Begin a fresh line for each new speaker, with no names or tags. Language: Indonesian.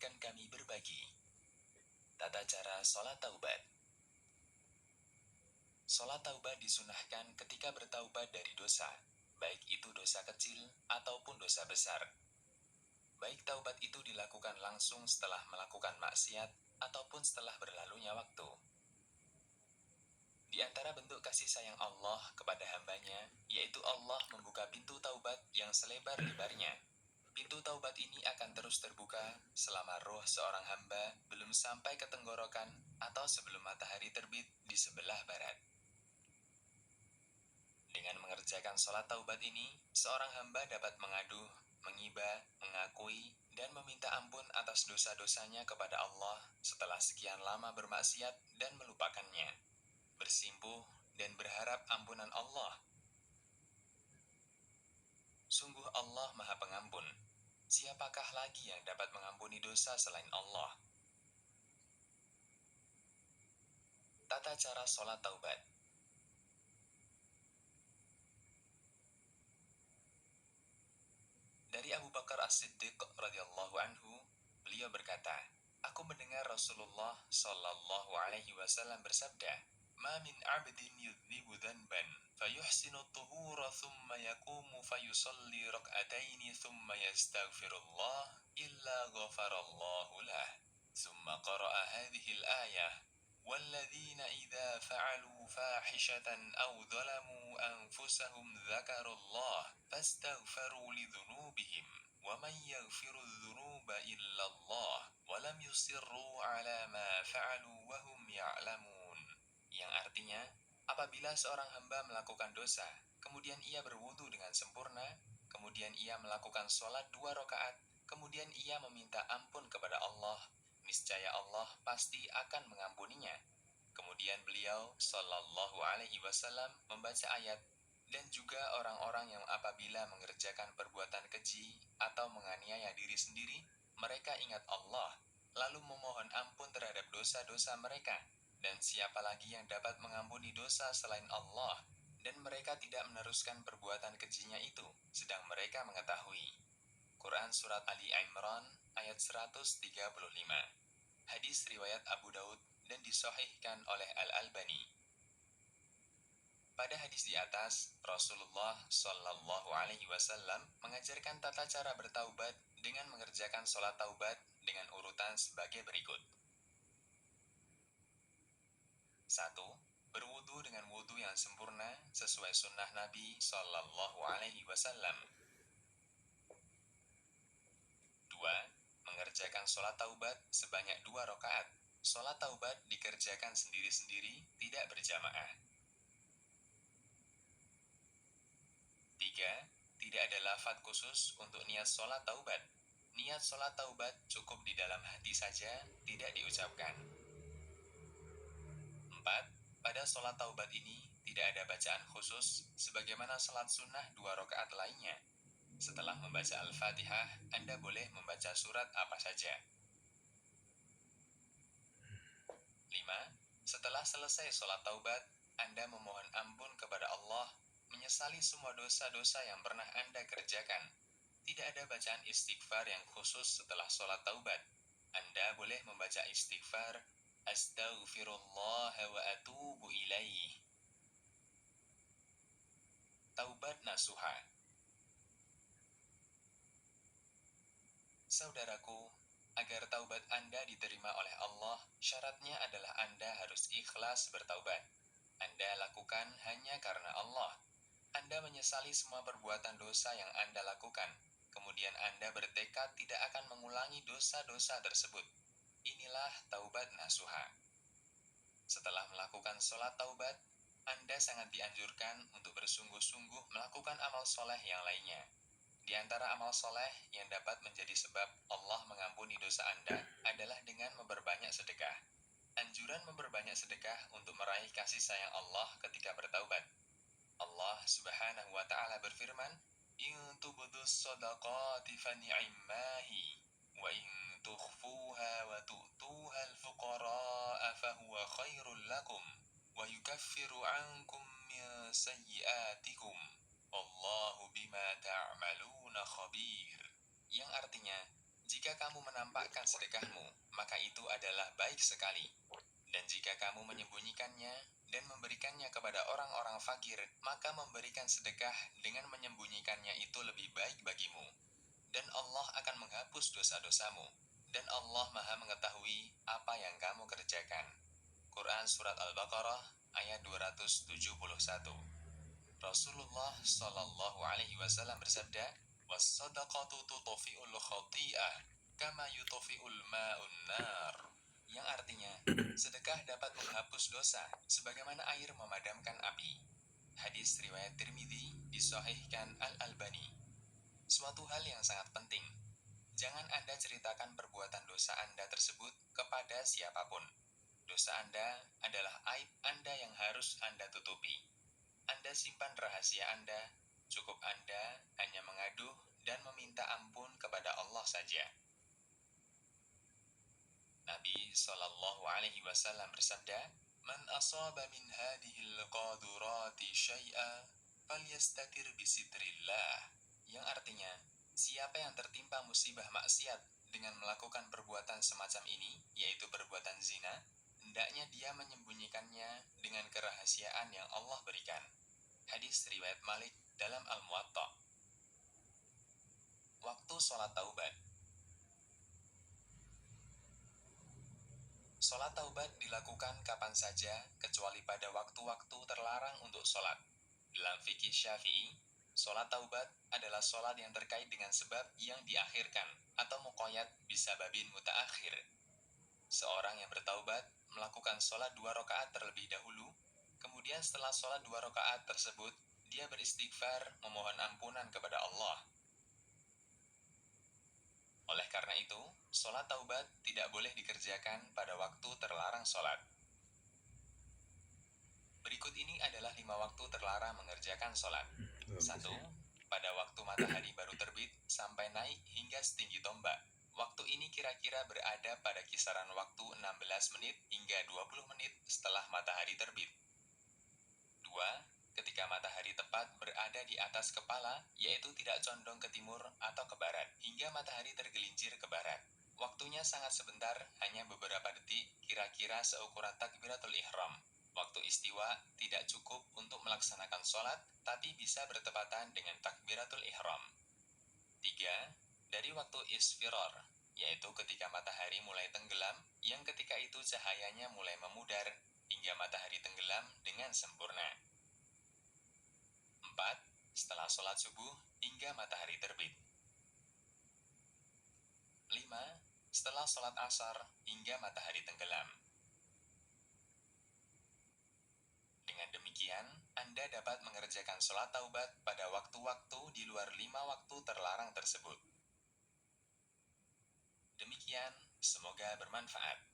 akan kami berbagi tata cara sholat taubat. Sholat taubat disunahkan ketika bertaubat dari dosa, baik itu dosa kecil ataupun dosa besar. Baik taubat itu dilakukan langsung setelah melakukan maksiat ataupun setelah berlalunya waktu. Di antara bentuk kasih sayang Allah kepada hambanya, yaitu Allah membuka pintu taubat yang selebar-lebarnya. Pintu taubat ini akan terus terbuka selama roh seorang hamba belum sampai ke tenggorokan atau sebelum matahari terbit di sebelah barat. Dengan mengerjakan sholat taubat ini, seorang hamba dapat mengadu, mengibah, mengakui, dan meminta ampun atas dosa-dosanya kepada Allah setelah sekian lama bermaksiat dan melupakannya, bersimpuh dan berharap ampunan Allah. Sungguh Allah Maha Pengampun. Siapakah lagi yang dapat mengampuni dosa selain Allah? Tata cara sholat taubat. Dari Abu Bakar As-Siddiq radhiyallahu anhu, beliau berkata, "Aku mendengar Rasulullah Shallallahu alaihi wasallam bersabda, "Ma min 'abdin yudhibu dhanban, fayuhsinu at-tuhura thumma yaqumu fayusalli rak'ataini thumma yastaghfirullah illa ghafarallahu lah." Thumma qara'a hadhihi al-ayah, وَالَّذِينَ إِذَا فَعَلُوا فَاحِشَةً أَوْ ظَلَمُوا أَنفُسَهُمْ ذَكَرُوا اللَّهَ فَاسْتَغْفَرُوا لِذُنُوبِهِمْ وَمَنْ يَغْفِرُ الذُّنُوبَ إِلَّا اللَّهُ وَلَمْ يُصِرُّوا عَلَى مَا فَعَلُوا وَهُمْ يَعْلَمُونَ. Yang artinya, apabila seorang hamba melakukan dosa, kemudian ia berwudu dengan sempurna, kemudian ia melakukan sholat 2 rakaat, kemudian ia meminta ampun kepada Allah, niscaya Allah pasti akan mengampuninya. Kemudian beliau Shallallahu alaihi wasallam membaca ayat, dan juga orang-orang yang apabila mengerjakan perbuatan keji atau menganiaya diri sendiri, mereka ingat Allah, lalu memohon ampun terhadap dosa-dosa mereka. Dan siapa lagi yang dapat mengampuni dosa selain Allah? Dan mereka tidak meneruskan perbuatan kejinya itu, sedang mereka mengetahui. Quran Surat Ali Imran ayat 135. Hadis riwayat Abu Daud dan disahihkan oleh Al-Albani. Pada hadis di atas, Rasulullah Shallallahu alaihi wasallam mengajarkan tata cara bertaubat dengan mengerjakan sholat taubat dengan urutan sebagai berikut. 1. Berwudu dengan wudu yang sempurna sesuai sunnah Nabi Shallallahu alaihi wasallam. 2. Mengerjakan sholat taubat sebanyak 2 rakaat. Sholat taubat dikerjakan sendiri-sendiri, tidak berjamaah. 3. Tidak ada lafaz khusus untuk niat sholat taubat. Niat sholat taubat cukup di dalam hati saja, tidak diucapkan. 4. Pada sholat taubat ini tidak ada bacaan khusus, sebagaimana sholat sunnah 2 rakaat lainnya. Setelah membaca Al-Fatihah, Anda boleh membaca surat apa saja. 5. Setelah selesai sholat taubat, Anda memohon ampun kepada Allah, menyesali semua dosa-dosa yang pernah Anda kerjakan. Tidak ada bacaan istighfar yang khusus setelah sholat taubat. Anda boleh membaca istighfar, Astaghfirullah wa atubu ilaih. Taubat nasuha. Saudaraku, agar taubat Anda diterima oleh Allah, syaratnya adalah Anda harus ikhlas bertaubat. Anda lakukan hanya karena Allah. Anda menyesali semua perbuatan dosa yang Anda lakukan. Kemudian Anda bertekad tidak akan mengulangi dosa-dosa tersebut. Inilah taubat nasuha. Setelah melakukan sholat taubat, Anda sangat dianjurkan untuk bersungguh-sungguh melakukan amal soleh yang lainnya. Di antara amal soleh yang dapat menjadi sebab Allah mengampuni dosa Anda adalah dengan memperbanyak sedekah. Anjuran memperbanyak sedekah untuk meraih kasih sayang Allah ketika bertaubat. Allah Subhanahu wa ta'ala berfirman, "In tubdus shadaqati fa ni'immahi, wa in tukhfuha wa tu'tuha al-fuqara'a fa huwa khairul lakum, wa yukaffiru 'ankum min sayyi'atikum. Wallahu bima ta'maluna khabir." Yang artinya, jika kamu menampakkan sedekahmu, maka itu adalah baik sekali. Dan jika kamu menyembunyikannya dan memberikannya kepada orang-orang fakir, maka memberikan sedekah dengan menyembunyikannya itu lebih baik bagimu. Dan Allah akan menghapus dosa-dosamu. Dan Allah Maha mengetahui apa yang kamu kerjakan. Quran Surat Al-Baqarah ayat 271. Rasulullah Shallallahu Alaihi Wasallam bersabda, "Was-sadaqatu tutfi'ul khati'ah, kama yutfi'ul ma'un nar." Yang artinya, sedekah dapat menghapus dosa, sebagaimana air memadamkan api. Hadis riwayat Tirmidzi, disahihkan Al-Albani. Suatu hal yang sangat penting, jangan Anda ceritakan perbuatan dosa Anda tersebut kepada siapapun. Dosa Anda adalah aib Anda yang harus Anda tutupi. Anda simpan rahasia Anda, cukup Anda hanya mengaduh dan meminta ampun kepada Allah saja. Nabi Shallallahu Alaihi Wasallam bersabda, "Man asaba min hadhil qadurati syai'a, falyastatir bisitrillah." Yang artinya, siapa yang tertimpa musibah maksiat dengan melakukan perbuatan semacam ini, yaitu perbuatan zina, hendaknya dia menyembunyikannya dengan kerahasiaan yang Allah berikan. Hadis riwayat Malik dalam Al-Muwatta. Waktu sholat taubat. Sholat taubat dilakukan kapan saja kecuali pada waktu-waktu terlarang untuk sholat. Dalam fikih Syafi'i, sholat taubat adalah sholat yang terkait dengan sebab yang diakhirkan atau muqayyad bisababin mutaakhir. Seorang yang bertaubat melakukan sholat 2 rakaat terlebih dahulu, kemudian setelah sholat 2 rakaat tersebut, dia beristighfar memohon ampunan kepada Allah. Oleh karena itu, sholat taubat tidak boleh dikerjakan pada waktu terlarang sholat. Berikut ini adalah 5 waktu terlarang mengerjakan sholat. 1. Pada waktu matahari baru terbit sampai naik hingga setinggi tombak. Waktu ini kira-kira berada pada kisaran waktu 16 menit hingga 20 menit setelah matahari terbit. 2. Ketika matahari tepat berada di atas kepala, yaitu tidak condong ke timur atau ke barat, hingga matahari tergelincir ke barat. Waktunya sangat sebentar, hanya beberapa detik, kira-kira seukuran takbiratul ihram. Waktu istiwa tidak cukup untuk melaksanakan sholat, tapi bisa bertepatan dengan takbiratul ihram. 3. Dari waktu isfirar, yaitu ketika matahari mulai tenggelam, yang ketika itu cahayanya mulai memudar, hingga matahari tenggelam dengan sempurna. 4. Setelah sholat subuh hingga matahari terbit. 5. Setelah sholat asar hingga matahari tenggelam. Dengan demikian, Anda dapat mengerjakan sholat taubat pada waktu-waktu di luar 5 waktu terlarang tersebut. Demikian, semoga bermanfaat.